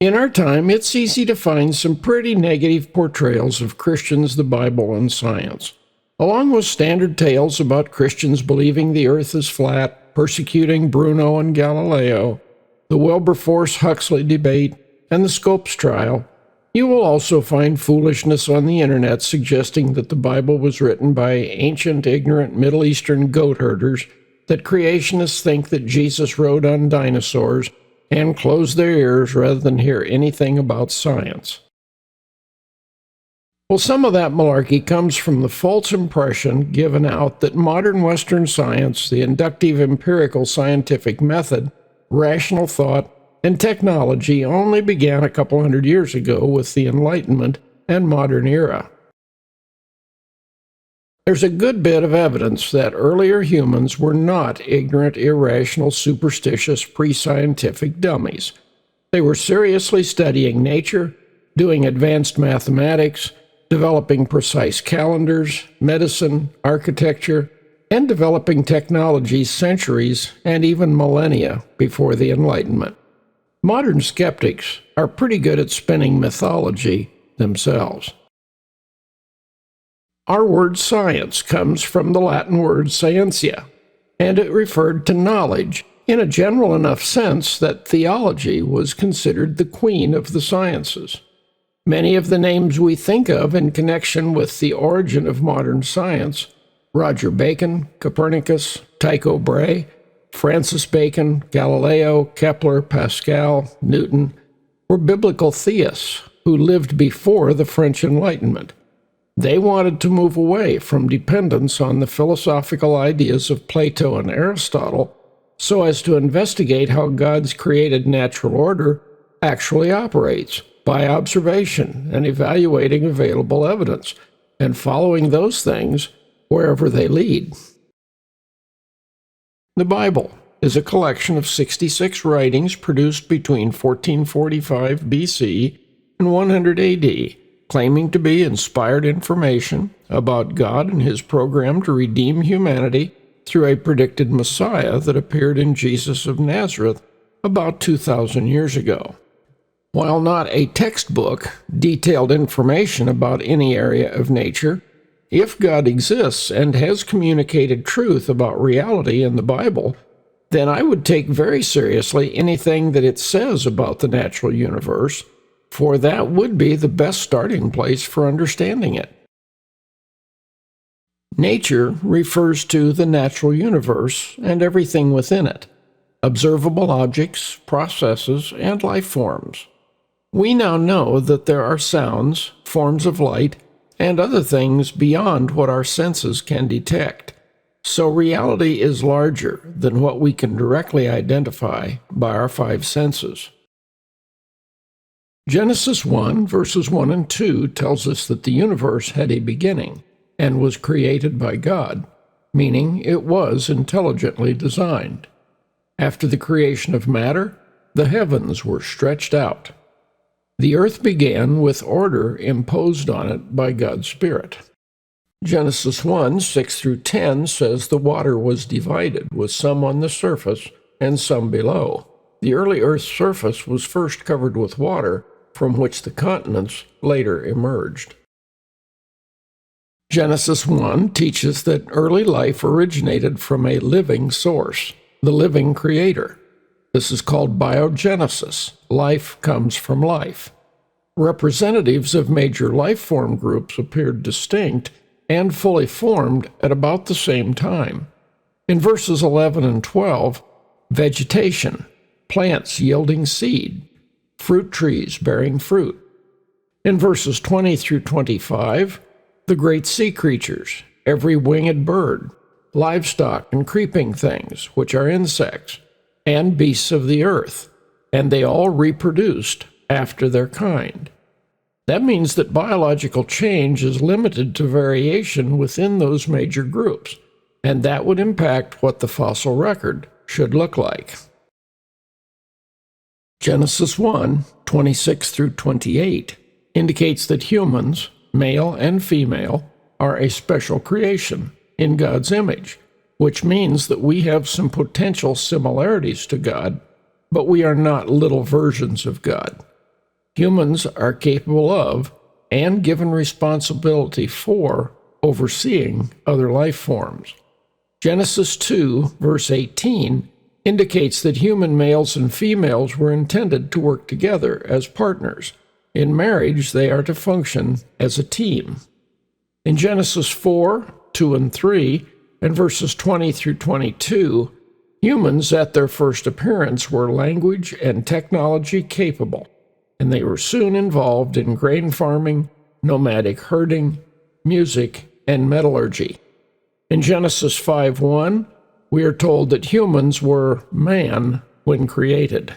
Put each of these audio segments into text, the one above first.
In our time, it's easy to find some pretty negative portrayals of Christians, the Bible, and science, along with standard tales about Christians believing the earth is flat, persecuting Bruno and Galileo, the Wilberforce-Huxley debate, and the Scopes trial. You will also find foolishness on the internet suggesting that the Bible was written by ancient, ignorant Middle Eastern goat herders, that creationists think that Jesus rode on dinosaurs, and close their ears rather than hear anything about science. Well, some of that malarkey comes from the false impression given out that modern Western science, the inductive empirical scientific method, rational thought, and technology only began a couple hundred years ago with the Enlightenment and modern era. There's a good bit of evidence that earlier humans were not ignorant, irrational, superstitious, pre-scientific dummies. They were seriously studying nature, doing advanced mathematics, developing precise calendars, medicine, architecture, and developing technologies centuries and even millennia before the Enlightenment. Modern skeptics are pretty good at spinning mythology themselves. Our word science comes from the Latin word scientia, and it referred to knowledge in a general enough sense that theology was considered the queen of the sciences. Many of the names we think of in connection with the origin of modern science, Roger Bacon, Copernicus, Tycho Brahe, Francis Bacon, Galileo, Kepler, Pascal, Newton, were biblical theists who lived before the French Enlightenment. They wanted to move away from dependence on the philosophical ideas of Plato and Aristotle so as to investigate how God's created natural order actually operates by observation and evaluating available evidence and following those things wherever they lead. The Bible is a collection of 66 writings produced between 1445 BC and 100 AD, claiming to be inspired information about God and his program to redeem humanity through a predicted Messiah that appeared in Jesus of Nazareth about 2,000 years ago. While not a textbook, detailed information about any area of nature, if God exists and has communicated truth about reality in the Bible, then I would take very seriously anything that it says about the natural universe, for that would be the best starting place for understanding it. Nature refers to the natural universe and everything within it, observable objects, processes, and life forms. We now know that there are sounds, forms of light, and other things beyond what our senses can detect. So reality is larger than what we can directly identify by our five senses. Genesis 1, verses 1 and 2 tells us that the universe had a beginning and was created by God, meaning it was intelligently designed. After the creation of matter, the heavens were stretched out. The earth began with order imposed on it by God's Spirit. Genesis 1, 6 through 10 says the water was divided, with some on the surface and some below. The early earth's surface was first covered with water, from which the continents later emerged. Genesis 1 teaches that early life originated from a living source, the living creator. This is called biogenesis. Life comes from life. Representatives of major life form groups appeared distinct and fully formed at about the same time. In verses 11 and 12, vegetation, plants yielding seed, fruit trees bearing fruit. In verses 20 through 25, the great sea creatures, every winged bird, livestock and creeping things, which are insects, and beasts of the earth, and they all reproduced after their kind. That means that biological change is limited to variation within those major groups, and that would impact what the fossil record should look like. Genesis 1, 26 through 28 indicates that humans, male and female, are a special creation in God's image, which means that we have some potential similarities to God, but we are not little versions of God. humans are capable of, and given responsibility for, overseeing other life forms. Genesis 2, verse 18, indicates that human males and females were intended to work together as partners. In marriage, they are to function as a team. In Genesis 4, 2 and 3, and verses 20 through 22, humans at their first appearance were language and technology capable, and they were soon involved in grain farming, nomadic herding, music, and metallurgy. In Genesis 5:1, we are told that humans were man when created.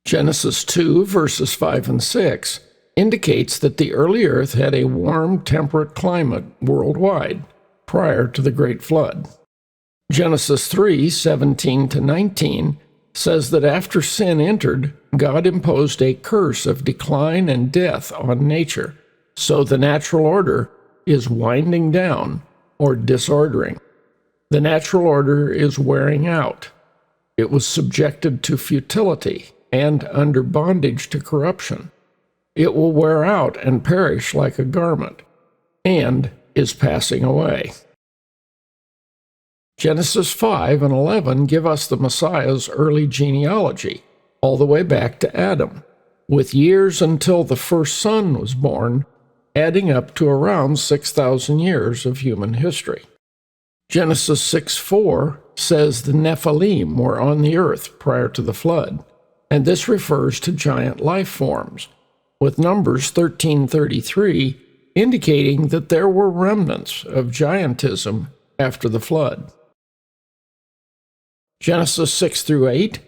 Genesis 2, verses 5 and 6, indicates that the early earth had a warm, temperate climate worldwide prior to the Great Flood. Genesis 3, 17 to 19, says that after sin entered, God imposed a curse of decline and death on nature, so the natural order is winding down or disordering. The natural order is wearing out. It was subjected to futility and under bondage to corruption. It will wear out and perish like a garment, and is passing away. Genesis 5 and 11 give us the Messiah's early genealogy, all the way back to Adam, with years until the first son was born, adding up to around 6,000 years of human history. Genesis 6:4 says the Nephilim were on the earth prior to the flood, and this refers to giant life forms, with Numbers 13:33 indicating that there were remnants of giantism after the flood. Genesis 6 through 8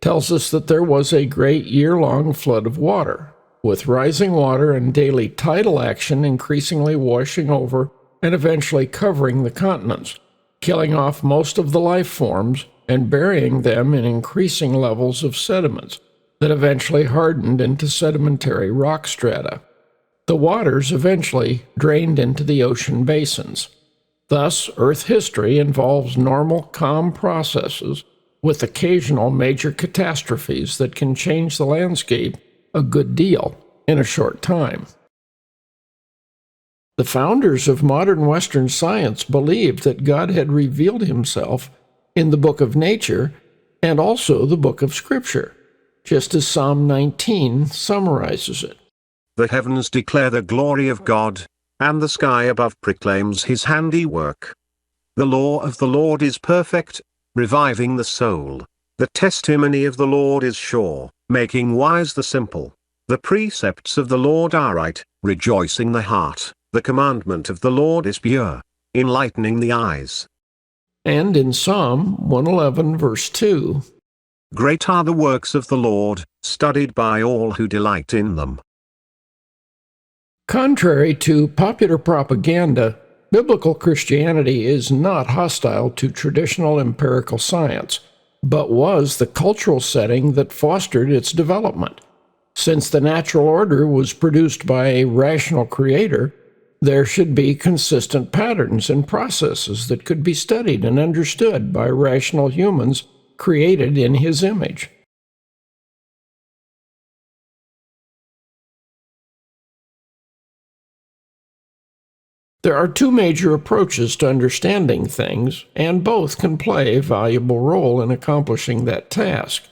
tells us that there was a great year-long flood of water, with rising water and daily tidal action increasingly washing over and eventually covering the continents, killing off most of the life forms and burying them in increasing levels of sediments that eventually hardened into sedimentary rock strata. The waters eventually drained into the ocean basins. Thus, Earth history involves normal, calm processes with occasional major catastrophes that can change the landscape a good deal in a short time. The founders of modern Western science believed that God had revealed himself in the book of nature and also the book of Scripture, just as Psalm 19 summarizes it. The heavens declare the glory of God, and the sky above proclaims his handiwork. The law of the Lord is perfect, reviving the soul. The testimony of the Lord is sure, making wise the simple. The precepts of the Lord are right, rejoicing the heart. The commandment of the Lord is pure, enlightening the eyes. And in Psalm 111, verse 2, Great are the works of the Lord, studied by all who delight in them. Contrary to popular propaganda, biblical Christianity is not hostile to traditional empirical science, but was the cultural setting that fostered its development. Since the natural order was produced by a rational creator, there should be consistent patterns and processes that could be studied and understood by rational humans created in his image. There are two major approaches to understanding things, and both can play a valuable role in accomplishing that task.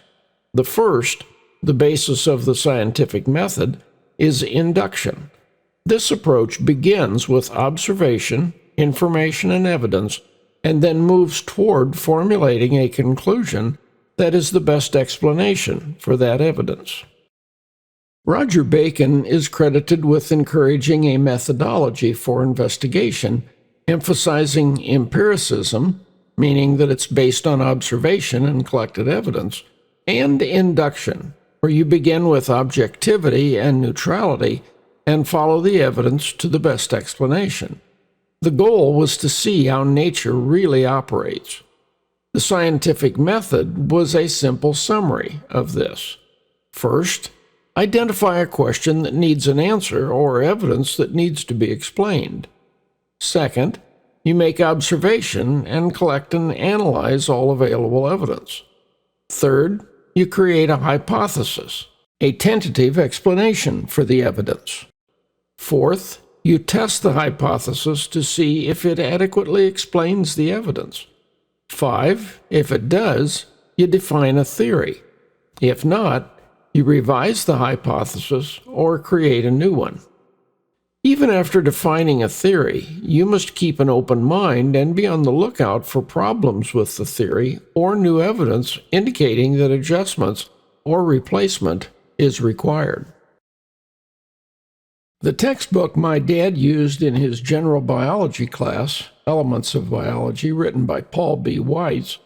The first, the basis of the scientific method, is induction. This approach begins with observation, information, and evidence, and then moves toward formulating a conclusion that is the best explanation for that evidence. Roger Bacon is credited with encouraging a methodology for investigation, emphasizing empiricism, meaning that it's based on observation and collected evidence, and induction, where you begin with objectivity and neutrality and follow the evidence to the best explanation. The goal was to see how nature really operates. The scientific method was a simple summary of this. First, identify a question that needs an answer or evidence that needs to be explained. Second, you make observation and collect and analyze all available evidence. Third, you create a hypothesis. a tentative explanation for the evidence. Fourth, you test the hypothesis to see if it adequately explains the evidence. 5, if it does, you define a theory. If not, you revise the hypothesis or create a new one. Even after defining a theory, you must keep an open mind and be on the lookout for problems with the theory or new evidence indicating that adjustments or replacement is required. The textbook my dad used in his general biology class, Elements of Biology, written by Paul B. Weitz,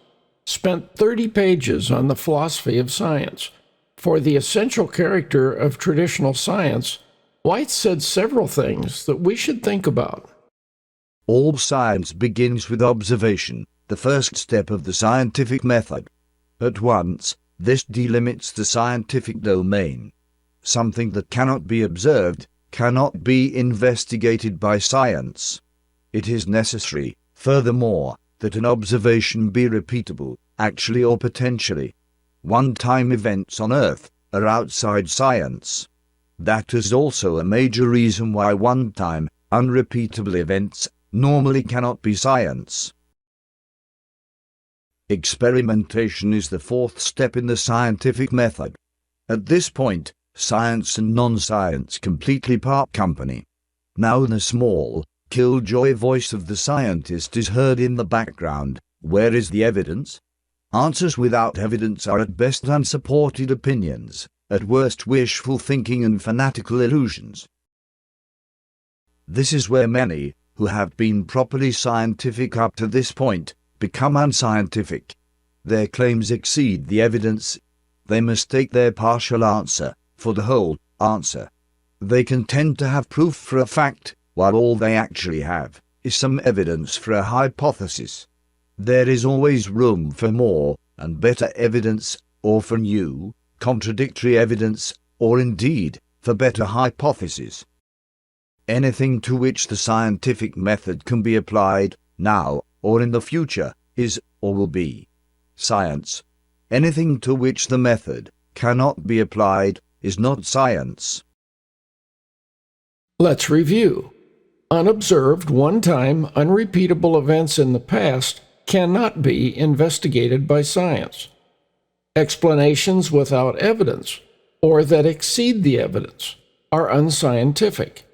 spent 30 pages on the philosophy of science. For the essential character of traditional science, Weitz said several things that we should think about. All science begins with observation, the first step of the scientific method. At once, this delimits the scientific domain. Something that cannot be observed cannot be investigated by science. It is necessary, furthermore, that an observation be repeatable, actually or potentially. One-time events on Earth are outside science. That is also a major reason why one-time, unrepeatable events normally cannot be science. Experimentation is the fourth step in the scientific method. At this point, science and non-science completely part company. Now the small, killjoy voice of the scientist is heard in the background. Where is the evidence? Answers without evidence are at best unsupported opinions, at worst wishful thinking and fanatical illusions. This is where many, who have been properly scientific up to this point, become unscientific. Their claims exceed the evidence. They mistake their partial answer for the whole answer. They contend to have proof for a fact, while all they actually have is some evidence for a hypothesis. There is always room for more and better evidence, or for new, contradictory evidence, or indeed, for better hypotheses. Anything to which the scientific method can be applied, now or in the future, is, or will be, science. Anything to which the method cannot be applied is not science. Let's review. Unobserved, one-time, unrepeatable events in the past cannot be investigated by science. Explanations without evidence, or that exceed the evidence, are unscientific.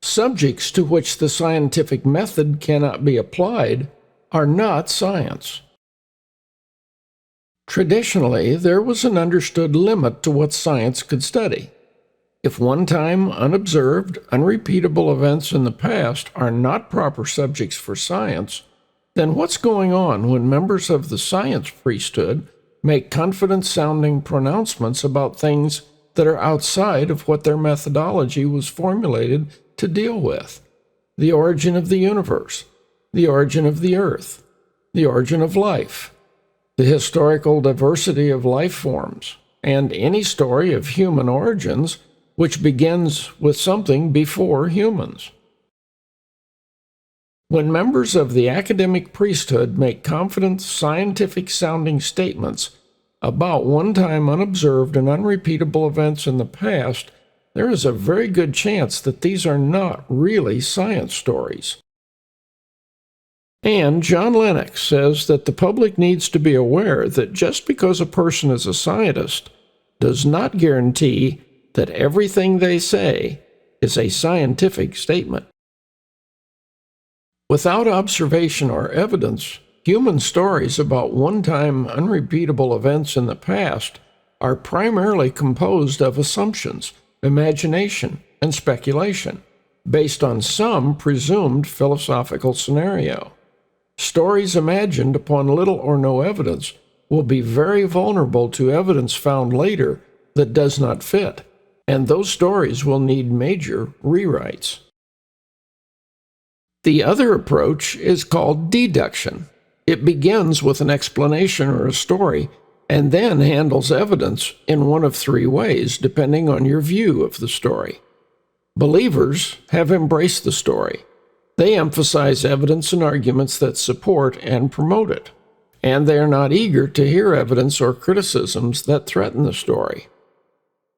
Subjects to which the scientific method cannot be applied are not science. Traditionally, there was an understood limit to what science could study. If one-time, unobserved, unrepeatable events in the past are not proper subjects for science, then what's going on when members of the science priesthood make confident-sounding pronouncements about things that are outside of what their methodology was formulated to deal with? The origin of the universe, the origin of the earth, the origin of life, the historical diversity of life forms, and any story of human origins which begins with something before humans. When members of the academic priesthood make confident, scientific-sounding statements about one-time unobserved and unrepeatable events in the past, there is a very good chance that these are not really science stories. And John Lennox says that the public needs to be aware that just because a person is a scientist does not guarantee that everything they say is a scientific statement. Without observation or evidence, human stories about one-time unrepeatable events in the past are primarily composed of assumptions, imagination, and speculation, based on some presumed philosophical scenario. Stories imagined upon little or no evidence will be very vulnerable to evidence found later that does not fit, and those stories will need major rewrites. The other approach is called deduction. It begins with an explanation or a story, and then handles evidence in one of three ways, depending on your view of the story. Believers have embraced the story. They emphasize evidence and arguments that support and promote it, and they are not eager to hear evidence or criticisms that threaten the story.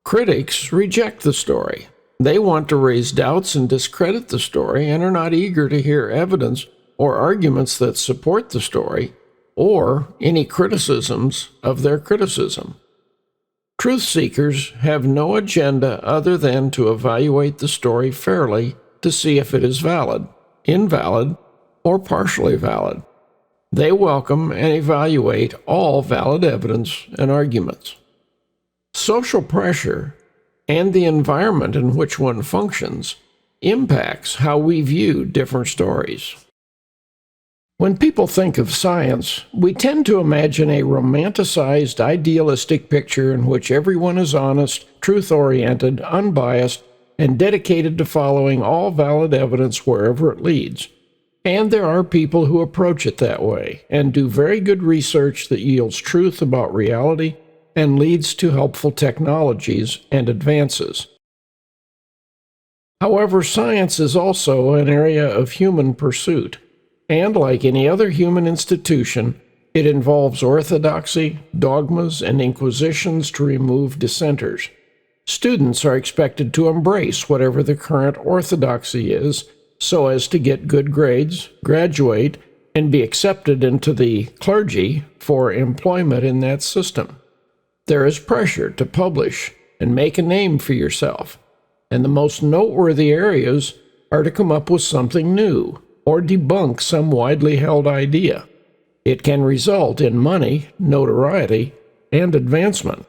Critics reject the story. They want to raise doubts and discredit the story and are not eager to hear evidence or arguments that support the story or any criticisms of their criticism. Truth seekers have no agenda other than to evaluate the story fairly to see if it is valid, invalid, or partially valid. They welcome and evaluate all valid evidence and arguments. Social pressure and the environment in which one functions impacts how we view different stories. When people think of science, we tend to imagine a romanticized, idealistic picture in which everyone is honest, truth-oriented, unbiased, and dedicated to following all valid evidence wherever it leads. And there are people who approach it that way and do very good research that yields truth about reality and leads to helpful technologies and advances. However, science is also an area of human pursuit, and like any other human institution, it involves orthodoxy, dogmas, and inquisitions to remove dissenters. Students are expected to embrace whatever the current orthodoxy is so as to get good grades, graduate, and be accepted into the clergy for employment in that system. There is pressure to publish and make a name for yourself, and the most noteworthy areas are to come up with something new or debunk some widely held idea. It can result in money, notoriety, and advancement.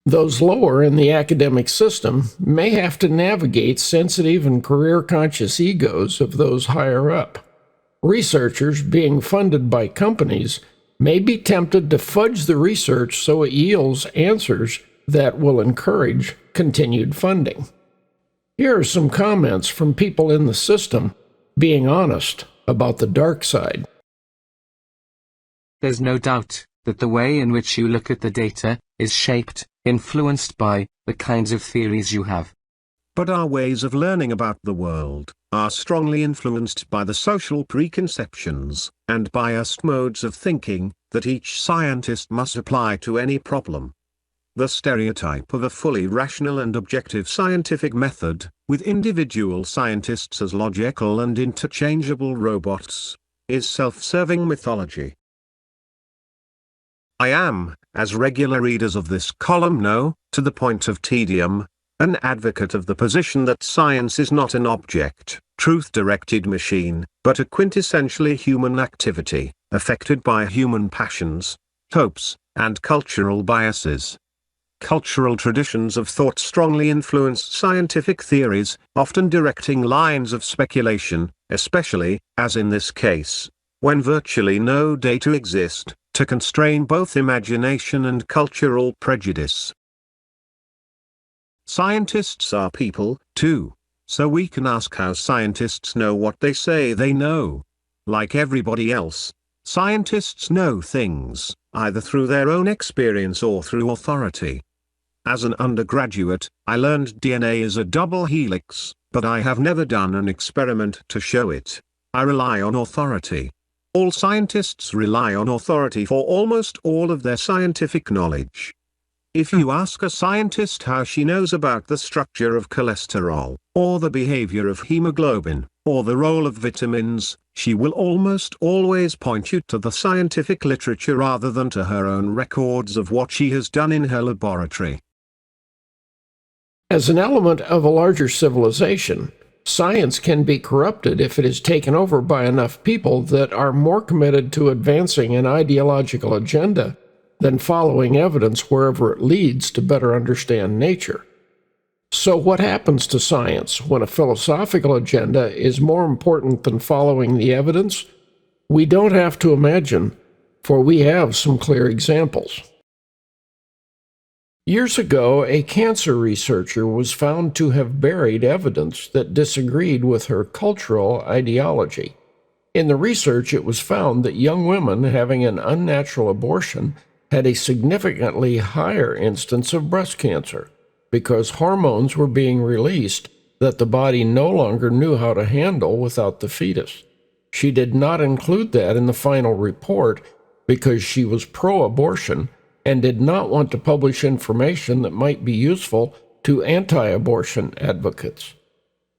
Those lower in the academic system may have to navigate sensitive and career-conscious egos of those higher up. Researchers being funded by companies may be tempted to fudge the research so it yields answers that will encourage continued funding. Here are some comments from people in the system being honest about the dark side. There's no doubt that the way in which you look at the data is shaped, influenced by the kinds of theories you have. But our ways of learning about the world are strongly influenced by the social preconceptions and biased modes of thinking that each scientist must apply to any problem. The stereotype of a fully rational and objective scientific method, with individual scientists as logical and interchangeable robots, is self-serving mythology. I am, as regular readers of this column know, to the point of tedium, an advocate of the position that science is not an object, truth-directed machine, but a quintessentially human activity, affected by human passions, hopes, and cultural biases. Cultural traditions of thought strongly influence scientific theories, often directing lines of speculation, especially, as in this case, when virtually no data exist, to constrain both imagination and cultural prejudice. Scientists are people, too, so we can ask how scientists know what they say they know. Like everybody else, scientists know things, either through their own experience or through authority. As an undergraduate, I learned DNA is a double helix, but I have never done an experiment to show it. I rely on authority. All scientists rely on authority for almost all of their scientific knowledge. If you ask a scientist how she knows about the structure of cholesterol, or the behavior of hemoglobin, or the role of vitamins, she will almost always point you to the scientific literature rather than to her own records of what she has done in her laboratory. As an element of a larger civilization, science can be corrupted if it is taken over by enough people that are more committed to advancing an ideological agenda than following evidence wherever it leads to better understand nature. So what happens to science when a philosophical agenda is more important than following the evidence? We don't have to imagine, for we have some clear examples. Years ago, a cancer researcher was found to have buried evidence that disagreed with her cultural ideology. In the research, it was found that young women having an unnatural abortion had a significantly higher instance of breast cancer because hormones were being released that the body no longer knew how to handle without the fetus. She did not include that in the final report because she was pro-abortion and did not want to publish information that might be useful to anti-abortion advocates.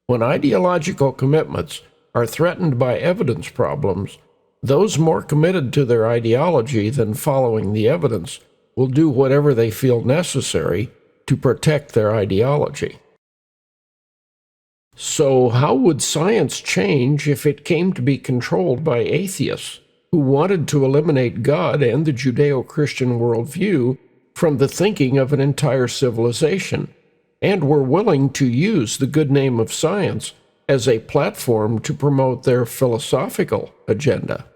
When ideological commitments are threatened by evidence problems, those more committed to their ideology than following the evidence will do whatever they feel necessary to protect their ideology. So, how would science change if it came to be controlled by atheists who wanted to eliminate God and the Judeo-Christian worldview from the thinking of an entire civilization, and were willing to use the good name of science as a platform to promote their philosophical agenda?